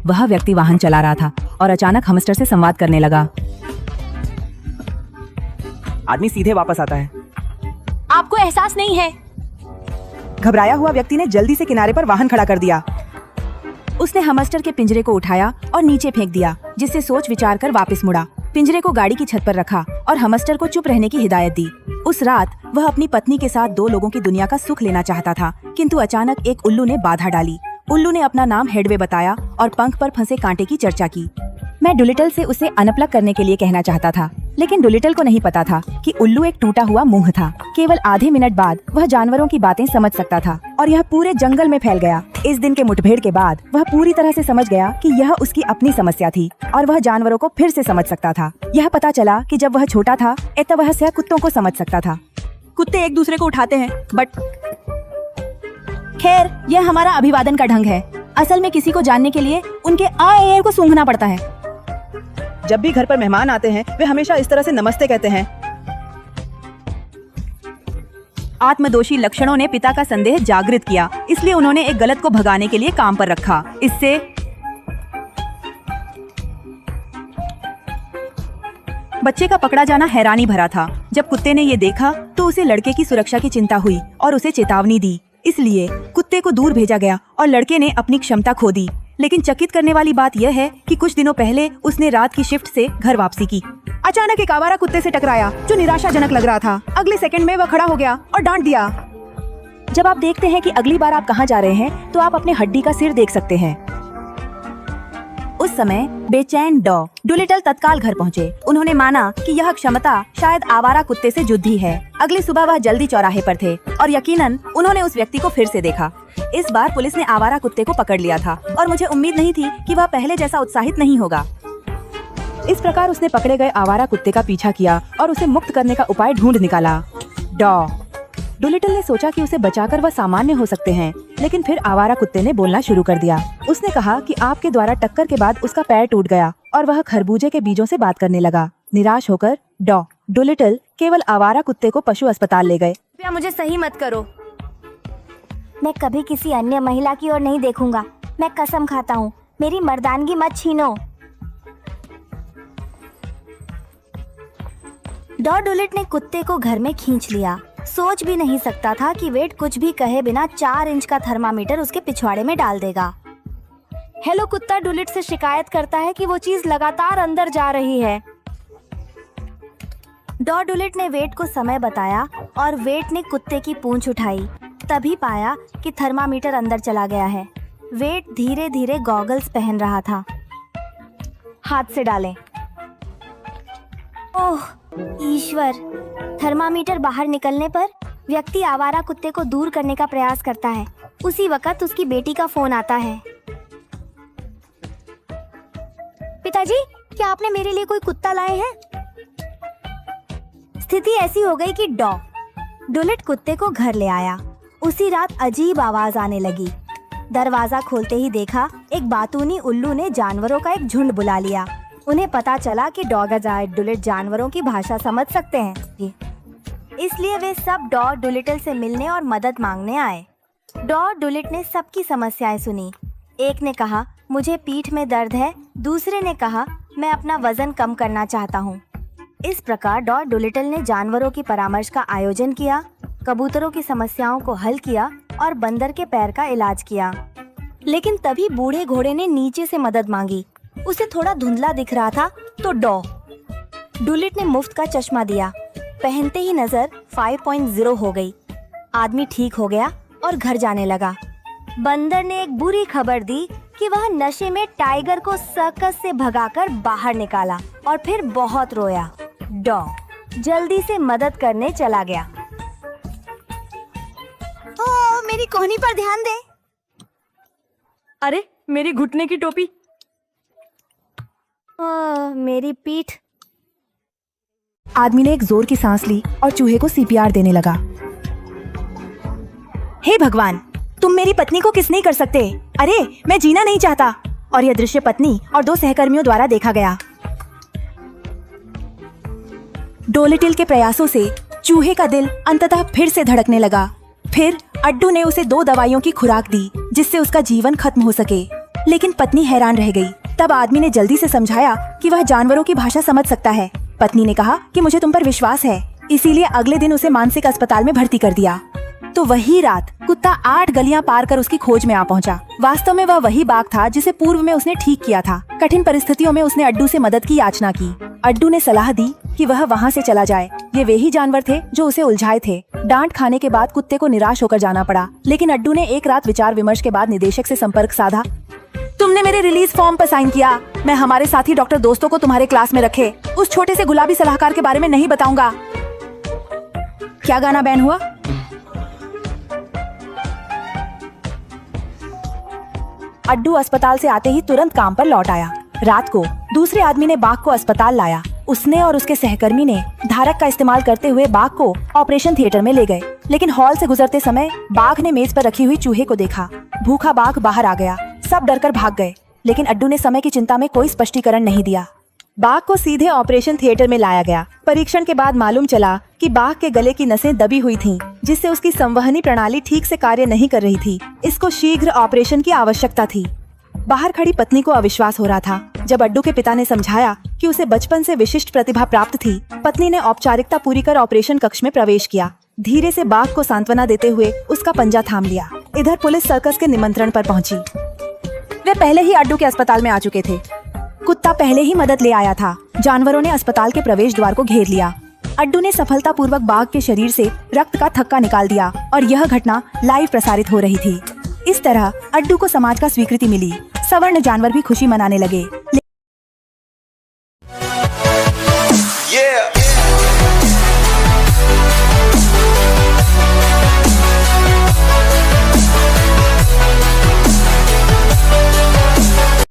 वह व्यक्ति वाहन चला रहा था और अचानक हमस्टर से संवाद करने लगा। आदमी सीधे वापस आता है। आपको एहसास नहीं है? घबराया हुआ व्यक्ति ने जल्दी से किनारे पर वाहन खड़ा कर दिया। उसने हमस्टर के पिंजरे को उठाया और नीचे फेंक दिया, जिससे सोच विचार कर वापस मुड़ा। पिंजरे को गाड़ी की छत पर रखा और हमस्टर को चुप रहने की हिदायत दी। उस रात वह अपनी पत्नी के साथ 2 लोगों की दुनिया का सुख लेना चाहता था, किंतु अचानक एक उल्लू ने बाधा डाली। उल्लू ने अपना नाम हेडवे बताया और पंख पर फंसे कांटे की चर्चा की। मैं डुलिटल से उसे अनप्लग करने के लिए कहना चाहता था, लेकिन डुलिटल को नहीं पता था कि उल्लू एक टूटा हुआ मुंह था। केवल आधे मिनट बाद वह जानवरों की बातें समझ सकता था और यह पूरे जंगल में फैल गया। इस दिन के मुठभेड़ के बाद वह पूरी तरह से समझ गया कि यह उसकी अपनी समस्या थी और वह जानवरों को फिर से समझ सकता था। यह पता चला कि जब वह छोटा था तब वह सिर्फ कुत्तों को समझ सकता था। कुत्ते एक दूसरे को उठाते हैं, बट खैर यह हमारा अभिवादन का ढंग है। असल में किसी को जानने के लिए उनके आ को सूंघना पड़ता है। जब भी घर पर मेहमान आते हैं वे हमेशा इस तरह से नमस्ते कहते हैं। आत्मदोषी लक्षणों ने पिता का संदेह जागृत किया, इसलिए उन्होंने एक गलत को भगाने के लिए काम पर रखा। इससे बच्चे का पकड़ा जाना हैरानी भरा था। जब कुत्ते ने ये देखा तो उसे लड़के की सुरक्षा की चिंता हुई और उसे चेतावनी दी। इसलिए कुत्ते को दूर भेजा गया और लड़के ने अपनी क्षमता खो दी। लेकिन चकित करने वाली बात यह है कि कुछ दिनों पहले उसने रात की शिफ्ट से घर वापसी की। अचानक एक आवारा कुत्ते से टकराया जो निराशाजनक लग रहा था। अगले सेकंड में वह खड़ा हो गया और डांट दिया। जब आप देखते हैं कि अगली बार आप कहां जा रहे हैं तो आप अपने हड्डी का सिर देख सकते हैं। उस समय बेचैन डुलिटल तत्काल घर पहुंचे। उन्होंने माना कि यह क्षमता शायद आवारा कुत्ते से जुड़ी है। अगली सुबह वह जल्दी चौराहे पर थे और यकीनन उन्होंने उस व्यक्ति को फिर से देखा। इस बार पुलिस ने आवारा कुत्ते को पकड़ लिया था और मुझे उम्मीद नहीं थी कि वह पहले जैसा उत्साहित नहीं होगा। इस प्रकार उसने पकड़े गए आवारा कुत्ते का पीछा किया और उसे मुक्त करने का उपाय ढूंढ निकाला। डुलिटल ने सोचा कि उसे बचाकर वह सामान्य हो सकते हैं, लेकिन फिर आवारा कुत्ते ने बोलना शुरू कर दिया। उसने कहा कि आपके द्वारा टक्कर के बाद उसका पैर टूट गया और वह खरबूजे के बीजों से बात करने लगा। निराश होकर डुलिटल केवल आवारा कुत्ते को पशु अस्पताल ले गए। कृपया मुझे सही मत करो। मैं कभी किसी अन्य महिला की ओर नहीं देखूंगा। मैं कसम खाता हूँ, मेरी मर्दानगी मत छीनो। डुलिट ने कुत्ते को घर में खींच लिया। सोच भी नहीं सकता था कि वेट कुछ भी कहे बिना 4 इंच का थर्मामीटर उसके पिछवाड़े में डाल देगा। हेलो कुत्ता डुलिट से शिकायत करता है कि वो चीज लगातार अंदर जा रही है। डुलिट ने वेट को समय बताया और वेट ने कुत्ते की पूंछ उठाई। तभी पाया कि थर्मामीटर अंदर चला गया है। वेट धीरे धीरे गॉगल्स पहन रहा था। हाथ से डालें। ओह ईश्वर! थर्मामीटर बाहर निकलने पर व्यक्ति आवारा कुत्ते को दूर करने का प्रयास करता है। उसी वक्त उसकी बेटी का फोन आता है। पिताजी, क्या आपने मेरे लिए कोई कुत्ता लाए हैं? स्थिति ऐसी हो गई कि डुलिट कुत्ते को घर ले आया। उसी रात अजीब आवाज आने लगी। दरवाजा खोलते ही देखा एक बातूनी उल्लू ने जानवरों का एक झुंड बुला लिया। उन्हें पता चला कि डुलिट जानवरों की भाषा समझ सकते हैं, इसलिए वे सब डुलिटल से मिलने और मदद मांगने आए। डुलिट ने सबकी समस्याएं सुनी। एक ने कहा मुझे पीठ में दर्द है, दूसरे ने कहा मैं अपना वजन कम करना चाहता हूँ। इस प्रकार डुलिटल ने जानवरों की परामर्श का आयोजन किया, कबूतरों की समस्याओं को हल किया और बंदर के पैर का इलाज किया। लेकिन तभी बूढ़े घोड़े ने नीचे से मदद मांगी। उसे थोड़ा धुंधला दिख रहा था तो डुलिट ने मुफ्त का चश्मा दिया। पहनते ही नजर 5.0 हो गई। आदमी ठीक हो गया और घर जाने लगा। बंदर ने एक बुरी खबर दी कि वह नशे में टाइगर को सर्कस से भगाकर बाहर निकाला और फिर बहुत रोया। जल्दी से मदद करने चला गया। ओह, मेरी कोहनी पर ध्यान दे। अरे मेरी घुटने की टोपी। मेरी पीठ। आदमी ने एक जोर की सांस ली और चूहे को सीपीआर देने लगा। हे भगवान, तुम मेरी पत्नी को किस नहीं कर सकते? अरे मैं जीना नहीं चाहता। और यह दृश्य पत्नी और 2 सहकर्मियों द्वारा देखा गया। डुलिटल के प्रयासों से चूहे का दिल अंततः फिर से धड़कने लगा। फिर अड्डू ने उसे 2 दवाइयों की खुराक दी जिससे उसका जीवन खत्म हो सके। लेकिन पत्नी हैरान रह गई। तब आदमी ने जल्दी से समझाया कि वह जानवरों की भाषा समझ सकता है। पत्नी ने कहा कि मुझे तुम पर विश्वास है, इसीलिए अगले दिन उसे मानसिक अस्पताल में भर्ती कर दिया। तो वही रात कुत्ता 8 गलियां पार कर उसकी खोज में आ पहुंचा। वास्तव में वह वही बाघ था जिसे पूर्व में उसने ठीक किया था। कठिन परिस्थितियों में उसने अड्डू से मदद की याचना की। अड्डू ने सलाह दी कि वह वहां से चला जाए। ये वे ही जानवर थे जो उसे उलझाए थे। डांट खाने के बाद कुत्ते को निराश होकर जाना पड़ा, लेकिन अड्डू ने एक रात विचार विमर्श के बाद निदेशक से संपर्क साधा। तुमने मेरे रिलीज फॉर्म पर साइन किया। मैं हमारे साथी डॉक्टर दोस्तों को तुम्हारे क्लास में रखे उस छोटे से गुलाबी सलाहकार के बारे में नहीं बताऊंगा। क्या गाना बैन हुआ? अड्डू अस्पताल से आते ही तुरंत काम पर लौट आया। रात को दूसरे आदमी ने बाघ को अस्पताल लाया। उसने और उसके सहकर्मी ने धारक का इस्तेमाल करते हुए बाघ को ऑपरेशन थिएटर में ले गए, लेकिन हॉल से गुजरते समय बाघ ने मेज पर रखी हुई चूहे को देखा। भूखा बाघ बाहर आ गया। सब डरकर भाग गए, लेकिन अड्डू ने समय की चिंता में कोई स्पष्टीकरण नहीं दिया। बाघ को सीधे ऑपरेशन थिएटर में लाया गया। परीक्षण के बाद मालूम चला कि बाघ के गले की नसें दबी हुई थीं, जिससे उसकी संवहनी प्रणाली ठीक से कार्य नहीं कर रही थी। इसको शीघ्र ऑपरेशन की आवश्यकता थी। बाहर खड़ी पत्नी को अविश्वास हो रहा था। जब अड्डू के पिता ने समझाया कि उसे बचपन से विशिष्ट प्रतिभा प्राप्त थी, पत्नी ने औपचारिकता पूरी कर ऑपरेशन कक्ष में प्रवेश किया। धीरे से बाघ को सांत्वना देते हुए उसका पंजा थाम लिया। इधर पुलिस सर्कस के निमंत्रण पर पहुंची। वे पहले ही अड्डू के अस्पताल में आ चुके थे। कुत्ता पहले ही मदद ले आया था। जानवरों ने अस्पताल के प्रवेश द्वार को घेर लिया। अड्डू ने सफलतापूर्वक बाघ के शरीर से रक्त का थक्का निकाल दिया और यह घटना लाइव प्रसारित हो रही थी। इस तरह अड्डू को समाज का स्वीकृति मिली। सवर्ण जानवर भी खुशी मनाने लगे।